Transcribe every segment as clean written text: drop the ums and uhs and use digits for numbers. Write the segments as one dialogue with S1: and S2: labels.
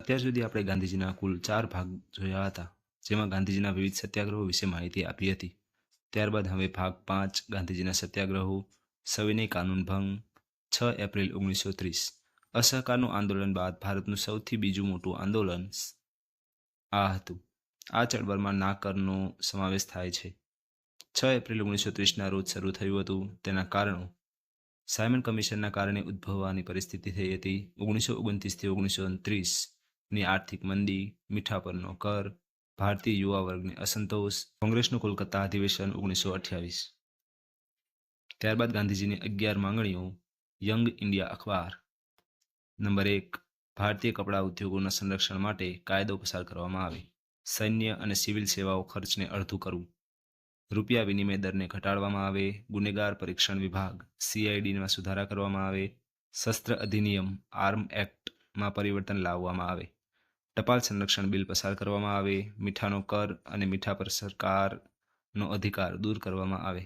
S1: અત્યાર સુધી આપણે ગાંધીજીના કુલ 4 ભાગ જોયા હતા, જેમાં ગાંધીજીના વિવિધ સત્યાગ્રહો વિશે માહિતી આપી હતી. ત્યારબાદ હવે ભાગ 5 ગાંધીજીના સત્યાગ્રહો, સવિનય કાનૂન ભંગ, 6 એપ્રિલ 1930. અસહકારનું આંદોલન બાદ ભારતનું સૌથી બીજું મોટું આંદોલન આ હતું. આ ચળવળમાં નાકરનો સમાવેશ થાય છે. 6 એપ્રિલ 1930ના રોજ શરૂ થયું હતું. તેના કારણો: સાયમન કમિશનના કારણે ઉદ્ભવવાની પરિસ્થિતિ થઈ હતી. 1929થી 1929ની આર્થિક મંદી, મીઠા પરનો કર, ભારતીય યુવા વર્ગને અસંતોષ, કોંગ્રેસનું કોલકાતા અધિવેશન 1928. ત્યારબાદ ગાંધીજીની 11 માંગણીઓ. યંગ ઇન્ડિયા અખબાર. નંબર 1, ભારતીય કપડા ઉદ્યોગોના સંરક્ષણ માટે કાયદો પસાર કરવામાં આવે. સૈન્ય અને સિવિલ સેવાઓ ખર્ચને અડધું કરવું. રૂપિયા વિનિમય દરને ઘટાડવામાં આવે. ગુનેગાર પરીક્ષણ વિભાગ CIDમાં સુધારા કરવામાં આવે. શસ્ત્ર અધિનિયમ આર્મ એક્ટમાં પરિવર્તન લાવવામાં આવે. ટપાલ સંરક્ષણ બિલ પસાર કરવામાં આવે. મીઠાનો કર અને મીઠા પર સરકારનો અધિકાર દૂર કરવામાં આવે.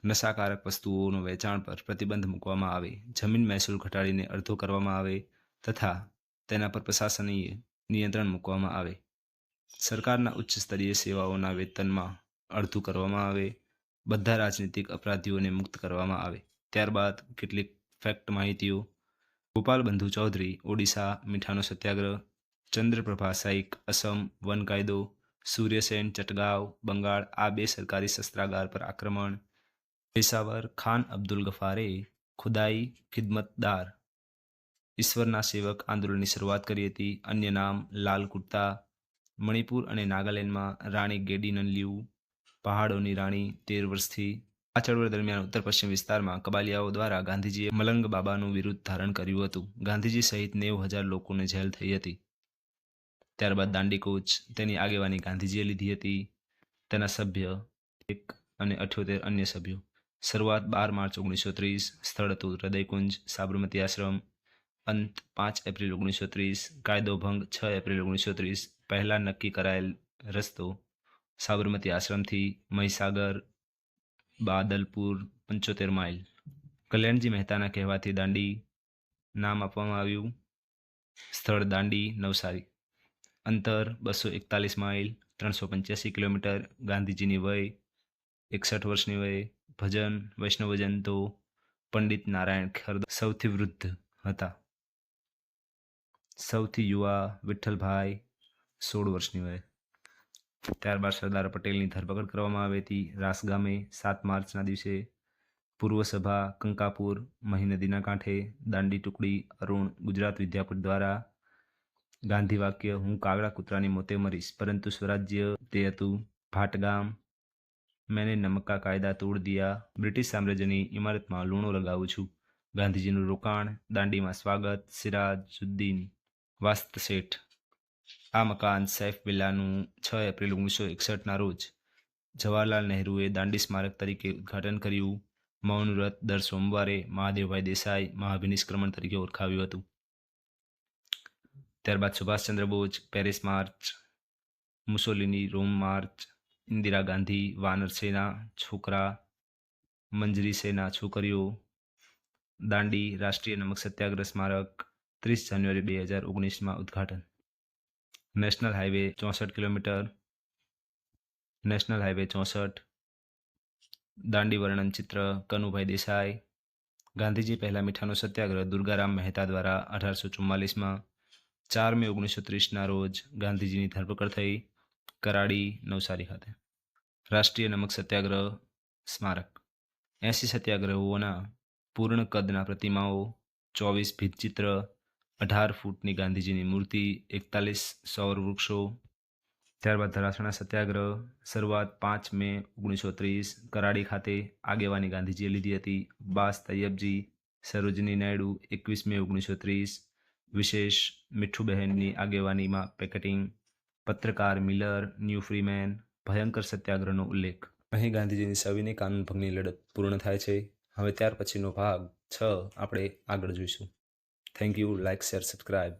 S1: નશાકારક વસ્તુઓનો વેચાણ પર પ્રતિબંધ મૂકવામાં આવે. જમીન મહેસૂલ ઘટાડીને અડધો કરવામાં આવે તથા તેના પર પ્રશાસનીય નિયંત્રણ મૂકવામાં આવે. સરકારના ઉચ્ચ સ્તરીય સેવાઓના વેતનમાં અડધું કરવામાં આવે. બધા રાજનીતિક અપરાધીઓને મુક્ત કરવામાં આવે. ત્યારબાદ કેટલીક ફેક્ટ માહિતીઓ. ગોપાલ બંધુ ચૌધરી, ઓડિશા, મીઠાનો સત્યાગ્રહ. ચંદ્રપ્રભા સાઇક, અસમ, વન કાયદો. સૂર્યસેન, ચટગાંવ, બંગાળ, આ 2 સરકારી શસ્ત્રાગાર પર આક્રમણ. પેશાવર, ખાન અબ્દુલ ગફારે ખુદાઈ ખિદમતદાર ઈશ્વરના સેવક આંદોલનની શરૂઆત કરી હતી. અન્ય નામ લાલ કુર્તા. મણિપુર અને નાગાલેન્ડમાં રાણી ગેડીનલિયુ, પહાડોની રાણી 13 વર્ષથી. આ ચળવળ દરમિયાન ઉત્તર પશ્ચિમ વિસ્તારમાં કબાલિયાઓ દ્વારા ગાંધીજીએ મલંગ બાબાનું વિરુદ્ધ ધારણ કર્યું હતું. ગાંધીજી સહિત 90,000 લોકોને જેલ થઈ હતી. ત્યારબાદ દાંડી કૂચ, તેની આગેવાની ગાંધીજીએ લીધી હતી. તેના સભ્ય 1 અને 78 અન્ય સભ્યો. શરૂઆત 12 માર્ચ 1930. સ્થળ હતું હૃદયકુંજ, સાબરમતી આશ્રમ. અંત 5 એપ્રિલ 1930. કાયદો ભંગ 6 એપ્રિલ 1930. પહેલા નક્કી કરાયેલ રસ્તો સાબરમતી આશ્રમથી મહીસાગર, બાદલપુર 75 માઇલ. કલ્યાણજી મહેતાના કહેવાથી દાંડી નામ આપવામાં આવ્યું. સ્થળ દાંડી, નવસારી. અંતર 241 માઇલ, 385 કિલોમીટર. ગાંધીજીની વય 61 વર્ષની વય. ભજન વૈષ્ણવજન તો પંડિત નારાયણ ખર સૌથી વૃદ્ધ હતા. સૌથી યુવા વિઠ્ઠલભાઈ 16 વર્ષની વય. ત્યારબાદ સરદાર પટેલની ધરપકડ કરવામાં આવી હતી રાસ ગામે 7 માર્ચના દિવસે. પૂર્વ સભા કંકાપુર, મહી નદીના કાંઠે. દાંડી ટુકડી અરુણ ગુજરાત વિદ્યાપીઠ દ્વારા. ગાંધી વાક્ય: હું કાગડા કૂતરાની મોતે મરીશ પરંતુ સ્વરાજ્ય તે હતું. ભાટગામ: મેને નમક કા કાયદા તોડ દિયા, બ્રિટિશ સામ્રાજ્યની ઇમારતમાં લૂણો લગાવું છું. ગાંધીજીનું રોકાણ. દાંડીમાં સ્વાગત. સિરાજુદ્દીન વાસ્તશેઠ. આ મકાન સૈફ વિલાનું 6 એપ્રિલ 1961ના રોજ જવાહરલાલ નહેરુએ દાંડી સ્મારક તરીકે ઉદ્ઘાટન કર્યું. મૌન વ્રત દર સોમવારે મહાદેવભાઈ દેસાઈ મહાભિનિષ્ક્રમણ તરીકે ઓળખાવ્યું હતું. ત્યારબાદ Subhashchandra Bose Paris March, Mussolini રોમ માર્ચ, ઇન્દિરા ગાંધી વાનર સેના છોકરા, મંજરી સેના છોકરીઓ. દાંડી રાષ્ટ્રીય નમક સત્યાગ્રહ સ્મારક 30 જાન્યુઆરી 2019માં ઉદ્ઘાટન. National highway 64 kilometre. National highway 64. Dandi વર્ણન ચિત્ર કનુભાઈ દેસાઈ. ગાંધીજી પહેલા મીઠાનો સત્યાગ્રહ દુર્ગારામ મહેતા દ્વારા 1844માં. 4 મે 1930ના રોજ ગાંધીજીની ધરપકડ થઈ. કરાડી, નવસારી ખાતે. રાષ્ટ્રીય નમક સત્યાગ્રહ સ્મારક 80 સત્યાગ્રહીઓના પૂર્ણ કદના પ્રતિમાઓ, 24 ભીંતચિત્ર, 18 ફૂટની ગાંધીજીની મૂર્તિ, 41 સૌર વૃક્ષો. ત્યારબાદ ધરાસણા સત્યાગ્રહ શરૂઆત 5 મે 1930 કરાડી ખાતે. આગેવાની ગાંધીજીએ લીધી હતી. અબ્બાસ તૈયબજી, સરોજની નાયડુ 21 મે 1930. વિશેષ મીઠુબહેનની આગેવાનીમાં પેકેટિંગ. પત્રકાર મિલર, ન્યૂ ફ્રીમેન. ભયંકર સત્યાગ્રહનો ઉલ્લેખ. અહીં ગાંધીજીની સવિનય કાનૂન ભંગની લડત પૂર્ણ થાય છે. હવે ત્યાર પછીનો ભાગ 6 આપણે આગળ જોઈશું. Thank you. Like, share, subscribe.